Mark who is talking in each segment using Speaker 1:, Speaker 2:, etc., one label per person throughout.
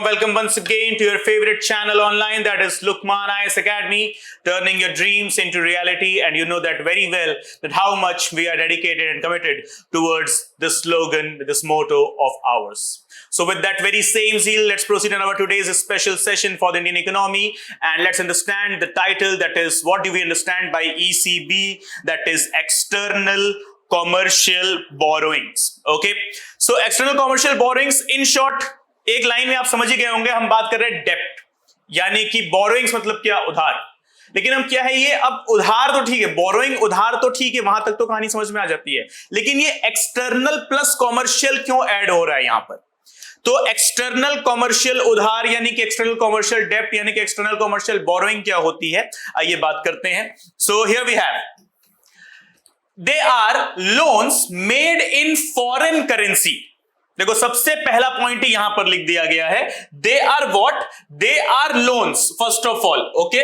Speaker 1: warm welcome once again to your favorite channel online, that is Luqman IAS Academy, turning your dreams into reality. And you know that very well, that how much we are dedicated and committed towards this slogan, this motto of ours. So with that very same zeal, let's proceed on our today's special session for the Indian economy, and let's understand the title, that is, what do we understand by ECB, that is external commercial borrowings. Okay, so external commercial borrowings, in short, एक line में आप समझ ही गए होंगे, हम बात कर रहे हैं डेप्ट, यानी कि बोरोइंग्स मतलब क्या, उधार। लेकिन हम क्या है ये, अब उधार तो ठीक है, बोरोइंग उधार तो ठीक है, वहां तक तो कहानी समझ में आ जाती है, लेकिन ये एक्सटर्नल प्लस कॉमर्शियल क्यों ऐड हो रहा है यहां पर? तो एक्सटर्नल कॉमर्शियल उधार यानी कि एक्सटर्नल कॉमर्शियल डेप्ट यानी कि एक्सटर्नल कॉमर्शियल बोरोइंग क्या होती है, आइए बात करते हैं। So here we have, they are loans made in foreign currency. देखो सबसे पहला पॉइंट यहां पर लिख दिया गया है, they are what, they are loans, first of all, okay,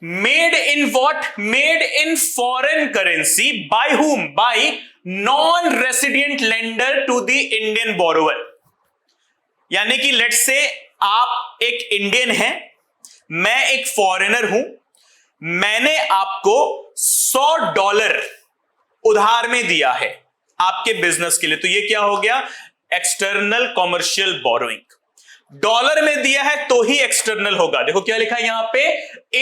Speaker 1: made in what, made in foreign currency, by whom, by non resident lender to the Indian borrower. यानी कि लेट्स से आप एक इंडियन हैं, मैं एक फॉरेनर हूं, मैंने आपको $100 उधार में दिया है आपके बिजनेस के लिए, तो ये क्या हो गया, एक्सटर्नल कॉमर्शियल बोरोइंग। डॉलर में दिया है तो ही एक्सटर्नल होगा। देखो क्या लिखा है यहां पे,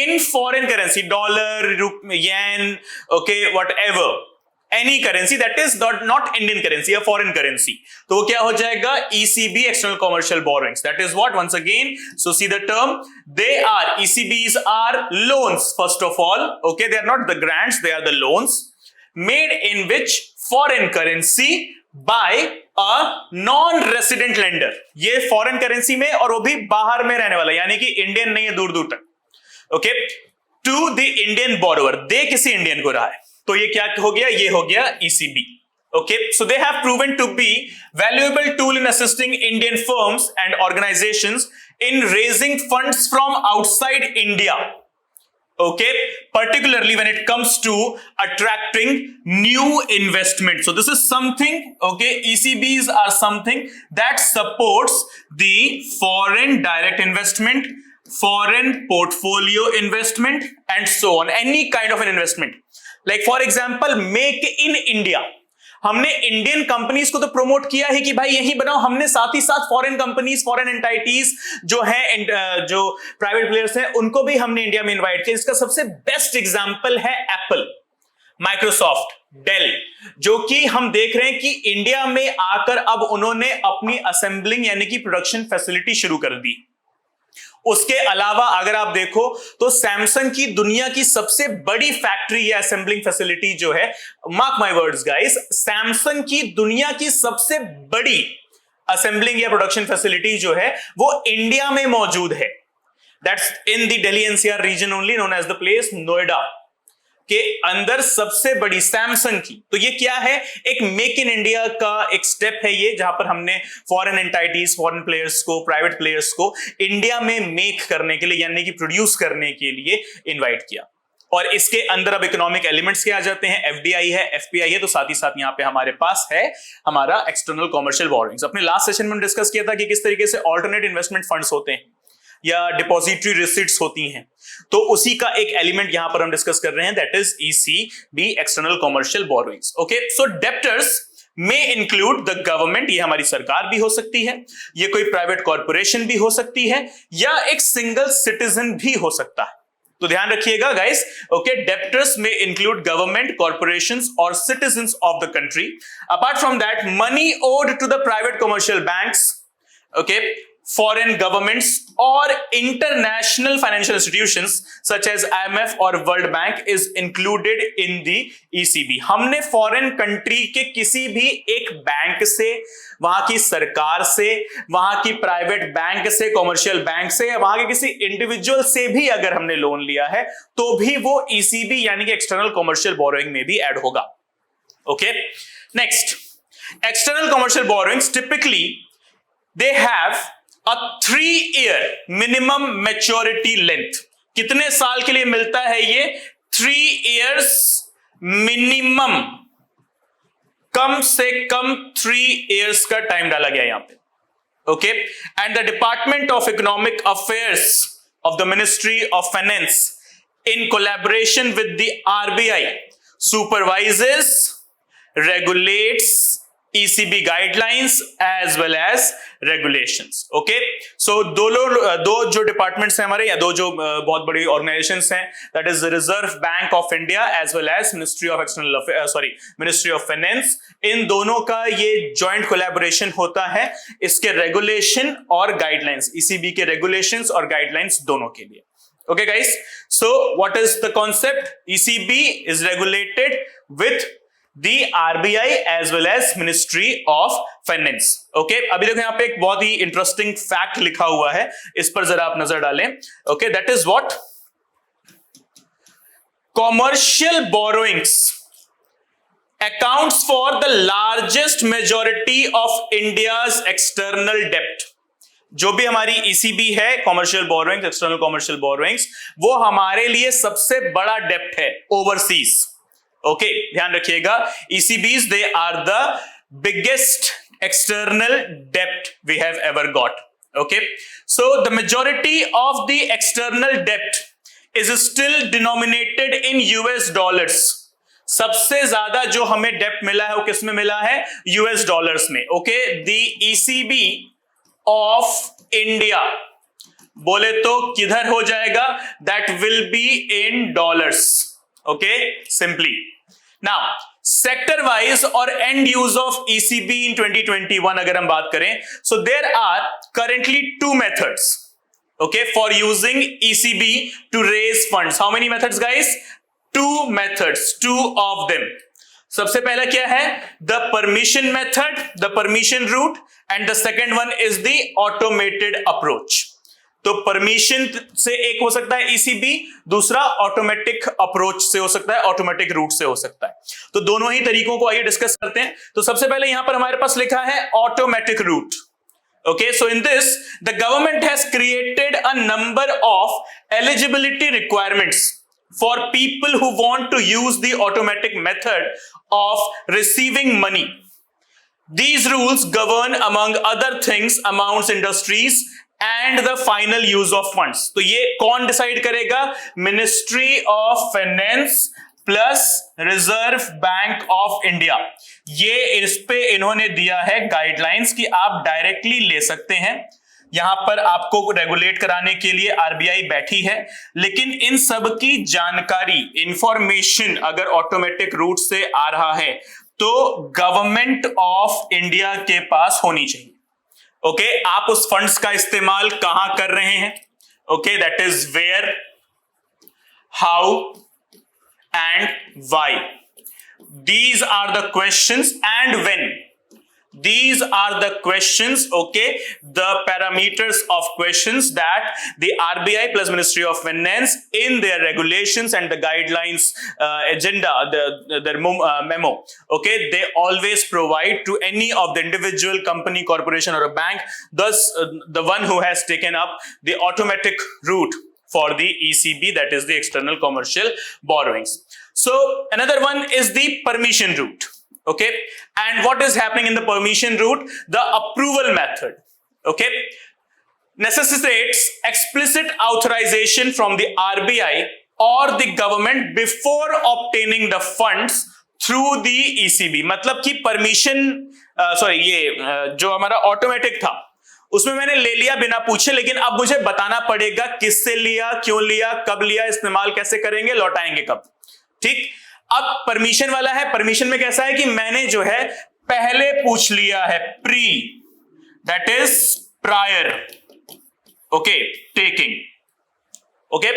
Speaker 1: in foreign currency, dollar, yen, okay, whatever, any currency that is not Indian currency या फॉरेन करेंसी, तो वो क्या हो जाएगा, ECB, external commercial borrowings. That is what, once again, so see the term, they are, ECBs are loans, first of all, okay, they are not the grants, they are the loans, made in which foreign currency by a non-resident lender। ये foreign currency में, और वो भी बाहर में रहने वाला, यानी कि इंडियन नहीं है दूर दूर तक, okay, to the Indian borrower, they किसी इंडियन को रहा है, तो ये क्या हो गया, ये हो गया ECB। Okay, so they have proven to be valuable tool in assisting Indian firms and organizations in raising funds from outside India. Okay, particularly when it comes to attracting new investment. So this is something, okay, ECBs are something that supports the foreign direct investment, foreign portfolio investment, and so on, any kind of an investment. Like for example, make in India, हमने Indian companies को तो promote किया है कि भाई यही बनाओ, हमने साथ ही साथ फॉरेन कंपनीज, फॉरेन एंटाइटीज जो हैं, जो प्राइवेट प्लेयर्स हैं, उनको भी हमने इंडिया में इनवाइट किया। इसका सबसे बेस्ट एग्जांपल है एप्पल, माइक्रोसॉफ्ट, डेल, जो कि हम देख रहे हैं कि इंडिया में आकर अब उन्होंने अपनी असेंबलिंग यानी कि प्रोडक्शन फैसिलिटी शुरू कर दी। उसके अलावा अगर आप देखो तो सैमसंग की दुनिया की सबसे बड़ी फैक्ट्री या असेंबलिंग फैसिलिटी जो है, mark my words guys, Samsung की दुनिया की सबसे बड़ी असेंबलिंग या प्रोडक्शन फैसिलिटी जो है वो इंडिया में मौजूद है। That's in the Delhi NCR region only, known as the place Noida के अंदर सबसे बड़ी सैमसंग की। तो ये क्या है, एक मेक इन इंडिया का एक स्टेप है ये, जहां पर हमने फॉरेन एंटाइटीज, फॉरेन प्लेयर्स को, प्राइवेट प्लेयर्स को इंडिया में मेक करने के लिए यानी कि प्रोड्यूस करने के लिए इनवाइट किया। और इसके अंदर अब इकोनॉमिक एलिमेंट्स क्या आ जाते हैं, FDI है, FPI है, तो साथ ही साथ यहां पे हमारे पास है हमारा एक्सटर्नल कॉमर्शियल बोरोइंग्स। अपने लास्ट सेशन में डिस्कस किया था कि किस तरीके से ऑल्टरनेट इन्वेस्टमेंट फंड्स होते हैं या डिपॉजिटरी रिसीट्स होती हैं, तो उसी का एक एलिमेंट यहां पर हम डिस्कस कर रहे हैं, that is ECB, external commercial borrowings. Okay, so debtors में इंक्लूड द गवर्नमेंट, ये हमारी सरकार भी हो सकती है, ये कोई प्राइवेट कॉर्पोरेशन भी हो सकती है, या एक सिंगल सिटीजन भी हो सकता है। तो ध्यान रखिएगा गाइस, ओके, डेब्टर्स में इंक्लूड गवर्नमेंट, कॉर्पोरेशंस और citizens of the country. Apart from that, money owed to the private commercial banks, okay, foreign governments or international financial institutions such as IMF और World Bank is included in the ECB। हमने foreign country के किसी भी एक bank से, वहां की सरकार से, वहां की प्राइवेट बैंक से, कॉमर्शियल बैंक से, या वहां के किसी इंडिविजुअल से भी अगर हमने लोन लिया है तो भी वो ECB यानी कि एक्सटर्नल कॉमर्शियल बोरोइंग में भी ऐड होगा। Okay, next, external commercial borrowings typically they have a 3-year minimum maturity length। कितने साल के लिए मिलता है ये, 3 years मिनिमम, कम से कम 3 years का टाइम डाला गया यहां पे। Okay, and the Department of Economic Affairs of the Ministry of Finance, in collaboration with the RBI, supervises, regulates ECB guidelines as well as regulations. Okay, so दो जो departments हैं हमारे, या दो जो बहुत बड़ी ऑर्गेनाइजेशंस हैं, that is Reserve Bank of India as well as ministry of ministry of finance, इन दोनों का ये जॉइंट कोलैबोरेशन होता है इसके रेगुलेशन और गाइडलाइंस, ईसीबी के रेगुलेशंस और गाइडलाइंस दोनों के लिए. Okay guys, so what is the concept? ECB is regulated with the RBI as well as Ministry of Finance. Okay, अभी देखो यहाँ पे एक बहुत ही इंटरेस्टिंग फैक्ट लिखा हुआ है, इस पर जरा आप नजर डालें. Okay, that is what commercial borrowings accounts for the largest majority of India's external debt. जो भी हमारी ईसीबी है, commercial borrowings, external commercial borrowings, वो हमारे लिए सबसे बड़ा डेप्ट है ओवरसीज. ओके, ध्यान रखिएगा, ECBs they are the biggest external dept we have ever got. Okay, so the majority of the external dept is still denominated in US dollars. सबसे ज्यादा जो हमें डेप्ट मिला है वो किस में मिला है? यूएस डॉलर्स में. Okay, the ECB of India बोले तो किधर हो जाएगा? That will be in dollars. Okay, simply. Now sector wise और end use of ECB in 2021 अगर हम बात करें, so there are currently two methods, okay, for using ECB to raise funds. How many methods guys? Two methods, two of them. सबसे पहला क्या है? The permission method, the permission root, and the second one is the automated approach. तो permission से एक हो सकता है ईसीबी, दूसरा ऑटोमेटिक अप्रोच से हो सकता है, ऑटोमेटिक रूट से हो सकता है. तो दोनों ही तरीकों को आइए डिस्कस करते हैं. तो सबसे पहले यहां पर हमारे पास लिखा है automatic route. Okay, so in this, the government has created a number of eligibility requirements for people who want to use the automatic method of receiving money. These rules govern, among other things, amounts, industries, and the final use of funds. तो ये कौन decide करेगा? Ministry of finance plus reserve Bank of India. ये इस पे इन्होंने दिया है गाइडलाइंस कि आप डायरेक्टली ले सकते हैं. यहां पर आपको रेगुलेट कराने के लिए आरबीआई बैठी है, लेकिन इन सब की जानकारी, इंफॉर्मेशन अगर ऑटोमेटिक रूट से आ रहा है तो गवर्नमेंट ऑफ इंडिया के पास होनी चाहिए. ओके, आप उस फंड्स का इस्तेमाल कहां कर रहे हैं? Okay, that is where, how and why. These are the questions, and when. These are the questions, okay, the parameters of questions that the RBI plus Ministry of Finance in their regulations and the guidelines agenda, their memo, okay, they always provide to any of the individual company, corporation or a bank, thus the one who has taken up the automatic route for the ECB, that is the external commercial borrowings. So another one is the permission route. Okay, and what is happening in the permission route? The approval method, okay, necessitates explicit authorization from the RBI or the government before obtaining the funds through the ECB. मतलब कि permission, ये जो हमारा automatic था उसमें मैंने ले लिया बिना पूछे, लेकिन अब मुझे बताना पड़ेगा किससे लिया, क्यों लिया, कब लिया, इस्तेमाल कैसे करेंगे, लौटाएंगे कब. ठीक, अब परमिशन वाला है. परमिशन में कैसा है कि मैंने जो है पहले पूछ लिया है, pre, that is prior, okay, taking. Okay,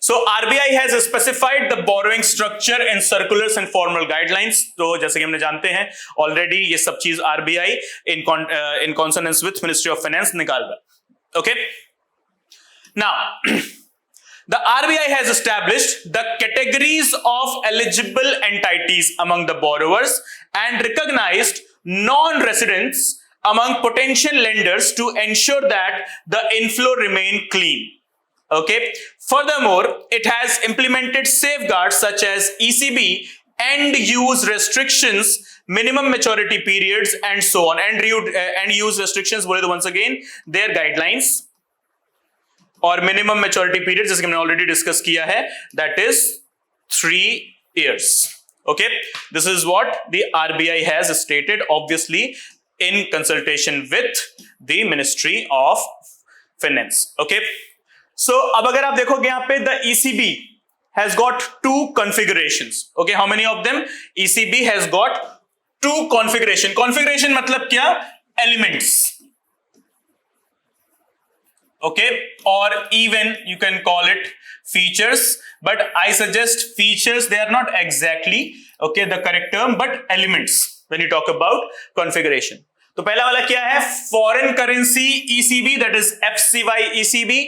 Speaker 1: so RBI has specified the borrowing structure in circulars and formal guidelines. तो जैसे कि हमने जानते हैं ऑलरेडी ये सब चीज RBI in consonance with ministry of finance निकाल रहा है. Okay, now the RBI has established the categories of eligible entities among the borrowers and recognized non-residents among potential lenders to ensure that the inflow remain clean. Okay. Furthermore, it has implemented safeguards such as ECB end use restrictions minimum maturity periods and so on, and use restrictions बोले तो once again their guidelines और minimum maturity period जैसे कि हमने already discuss किया है, that is 3 years. Okay, this is what the RBI has stated, obviously in consultation with the Ministry of Finance. Okay, so अब अगर आप देखोगे यहाँ पे the ECB has got 2 configurations. Okay, how many of them? ECB has got 2 configuration. Configuration मतलब क्या? Elements. Okay, or even you can call it features, but I suggest features, they are not exactly okay the correct term, but elements when you talk about configuration. तो पहला वाला क्या है? Foreign currency ECB, that is FCY ECB,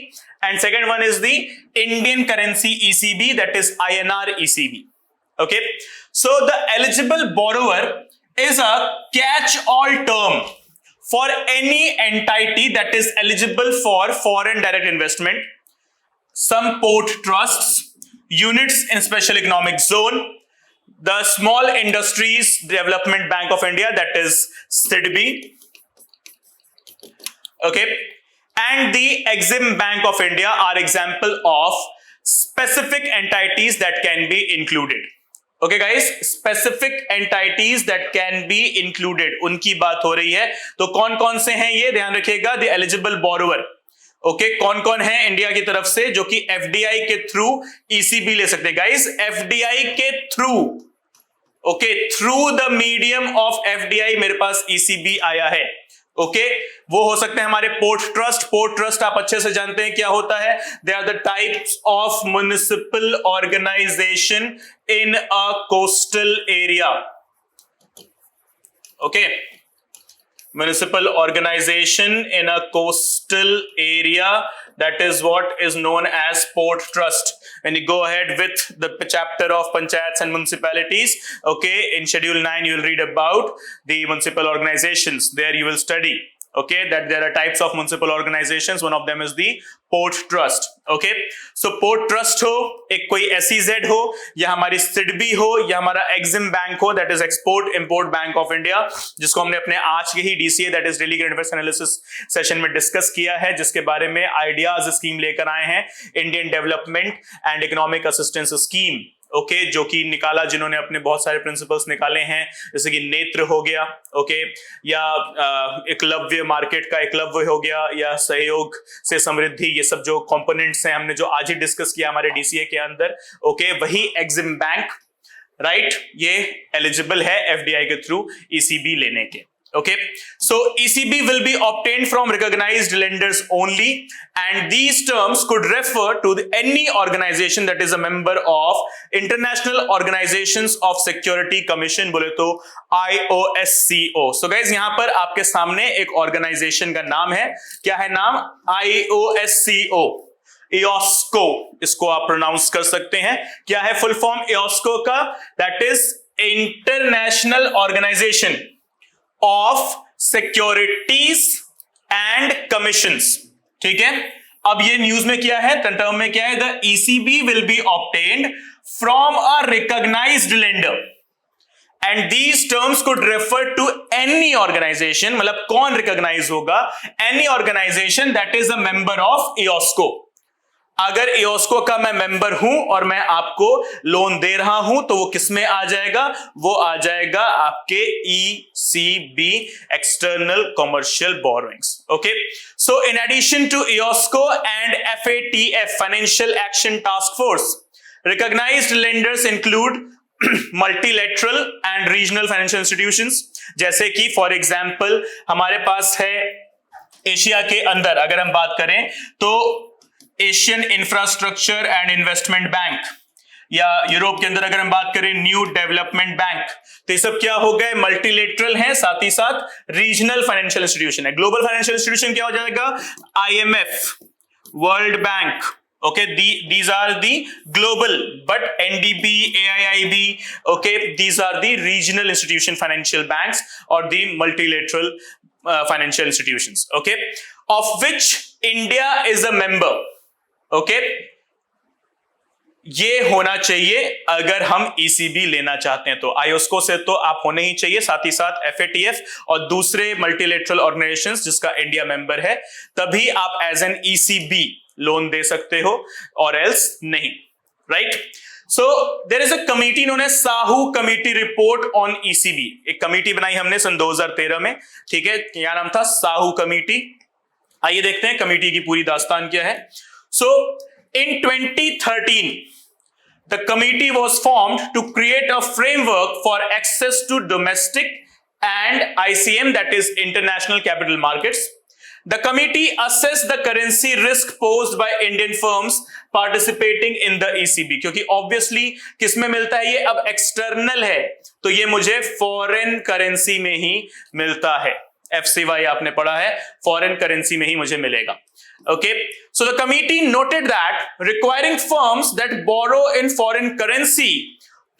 Speaker 1: and second one is the Indian currency ECB, that is INR ECB. Okay, so the eligible borrower is a catch-all term for any entity that is eligible for foreign direct investment, some port trusts, units in special economic zone, the Small Industries Development Bank of India, that is SIDBI, okay, and the Exim Bank of India are example of specific entities that can be included. Okay guys, specific entities that can be included, उनकी बात हो रही है. तो कौन कौन से हैं ये ध्यान रखिएगा. The eligible borrower, ओके, कौन कौन है इंडिया की तरफ से जो कि एफडीआई के थ्रू ईसीबी ले सकते हैं गाइस? एफडीआई के through, okay, through the medium of FDI मेरे पास ईसीबी आया है. ओके, वो हो सकते हैं हमारे पोर्ट ट्रस्ट. पोर्ट ट्रस्ट आप अच्छे से जानते हैं क्या होता है. They are the types of municipal organisation in a coastal area. Okay, municipal organization in a coastal area, that is what is known as port trust. When you go ahead with the chapter of panchayats and municipalities, okay, in schedule 9 you will read about the municipal organizations. There you will study, okay, that there are types of municipal organizations. One of them is the port trust. Okay, so port trust हो, एक कोई SEZ हो, या हमारी SIDBI हो, या हमारा Exim Bank हो, that is Export Import Bank of India, जिसको हमने अपने आज के ही DCA, that is Daily Current Affairs Analysis session में डिस्कस किया है, जिसके बारे में आइडियाज स्कीम लेकर आए हैं, Indian development and economic assistance scheme. Okay, जो कि निकाला जिन्होंने अपने बहुत सारे प्रिंसिपल्स निकाले हैं, जैसे कि नेत्र हो गया, ओके, या एकलव्य, मार्केट का एकलव्य हो गया, या सहयोग से समृद्धि, ये सब जो कंपोनेंट्स हैं हमने जो आज ही डिस्कस किया हमारे डीसीए के अंदर. ओके, वही एग्जिम बैंक, राइट, ये एलिजिबल है एफडीआई के थ्रू ईसीबी लेने के. Okay, so ECB will be obtained from recognized lenders only, and these terms could refer to any organization that is a member of International Organizations of Security Commission, बोले तो IOSCO. So guys, यहाँ पर आपके सामने एक organization का नाम है. क्या है नाम? IOSCO. IOSCO, इसको आप प्रोनाउंस कर सकते हैं. क्या है फुल फॉर्म IOSCO का? That is International Organization of Securities and Commissions. ठीक है, अब ये न्यूज में क्या है, टर्म में क्या है? The ECB will be obtained from a recognized lender and these terms could refer to any organization. मतलब कौन रिकॉग्नाइज होगा? Any organization that is a member of IOSCO. अगर IOSCO का मैं मेंबर हूं और मैं आपको लोन दे रहा हूं तो वो किस में आ जाएगा? वो आ जाएगा आपके ECB, external commercial borrowings. Okay, so in addition to IOSCO and FATF, financial action task force, recognised lenders include multilateral and regional financial institutions. जैसे कि फॉर एग्जांपल हमारे पास है एशिया के अंदर अगर हम बात करें तो Asian infrastructure and investment bank, या यूरोप के अंदर अगर हम बात करें न्यू डेवलपमेंट बैंक. तो ये सब क्या हो गए? मल्टीलेटरल है, साथ ही साथ रीजनल फाइनेंशियल इंस्टीट्यूशन है. ग्लोबल फाइनेंशियल इंस्टीट्यूशन क्या हो जाएगा? IMF, world bank. Okay, these are the global, but NDB, AIIB, okay, these are the regional institution financial banks or the multilateral financial institutions, okay, of which India is a member. Okay, ये होना चाहिए अगर हम ECB लेना चाहते हैं। तो आयोस्को से तो आप होने ही चाहिए, साथ ही साथ एफएटीएफ और दूसरे मल्टीलेटरल ऑर्गेनाइजेशंस जिसका इंडिया मेंबर है, तभी आप एज एन ईसीबी लोन दे सकते हो और एल्स नहीं, right. So there is a committee known as Sahu committee report on ECB. एक कमिटी बनाई हमने सन 2013 में, ठीक है, क्या नाम था, साहू कमिटी। आइए देखते हैं कमिटी की पूरी दास्तान क्या है। सो in 2013 the committee was formed to create a framework for access to domestic and ICM, that is international capital markets. The committee assessed the currency risk posed by Indian firms participating in the ECB, क्योंकि obviously किसमें मिलता है ये, अब external है तो ये मुझे फॉरेन करेंसी में ही मिलता है। FCY आपने पढ़ा है, फॉरेन करेंसी में ही मुझे मिलेगा। Okay, so the committee noted that requiring firms that borrow in foreign currency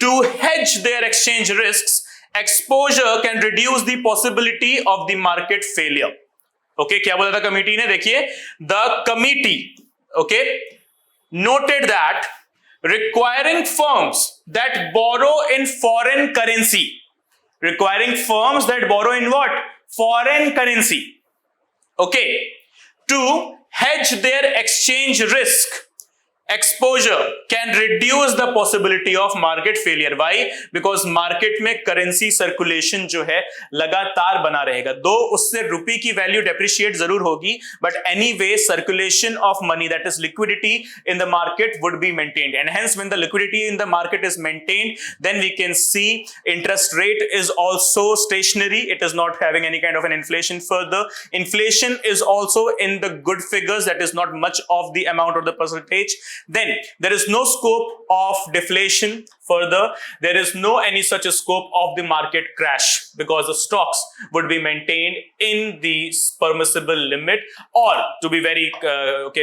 Speaker 1: to hedge their exchange risks exposure can reduce the possibility of the market failure. Okay, क्या बोला था committee ने, देखिए, the committee, okay, noted that requiring firms that borrow in foreign currency, requiring firms that borrow in what? Foreign currency, okay, to hedge their exchange risk exposure can reduce the possibility of market failure. Why? Because market में currency circulation जो है लगातार बना रहेगा, दो उससे रुपये की वैल्यू डेप्रिशिएट जरूर होगी, but anyway circulation of money, that is liquidity in the market, would be maintained, and hence when the liquidity in the market is maintained, then we can see interest rate is also stationary, it is not having any kind of an inflation further. Inflation is also in the good figures, that is not much of the amount or the percentage. Then there is no scope of deflation further, there is no any such a scope of the market crash, because the stocks would be maintained in the permissible limit, or to be very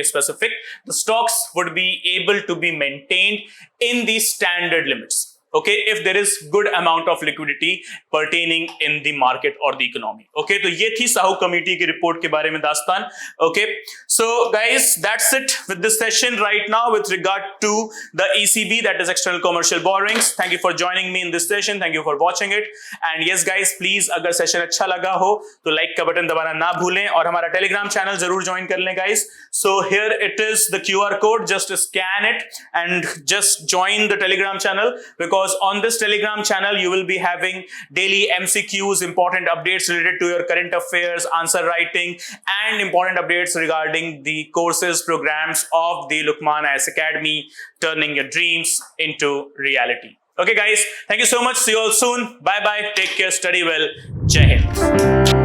Speaker 1: specific, the stocks would be able to be maintained in the standard limits. Okay, if there is good amount of liquidity pertaining in the market or the economy. Okay, तो ये थी Sahu committee की report के बारे में दास्तान. Okay, so guys, that's it with this session right now with regard to the ECB, that is external commercial borrowings. Thank you for joining me in this session. Thank you for watching it. And yes guys, please अगर session अच्छा लगा हो तो like का button दबाना ना भूलें और हमारा टेलीग्राम चैनल जरूर ज्वाइन कर लें guys. So here it is, the QR code, just scan it and just join the telegram channel, because on this telegram channel you will be having daily MCQs, important updates related to your current affairs, answer writing, and important updates regarding the courses, programs of the Luqman IAS Academy, turning your dreams into reality. Okay guys, thank you so much, see you all soon, bye bye, take care, study well, Jai Hind.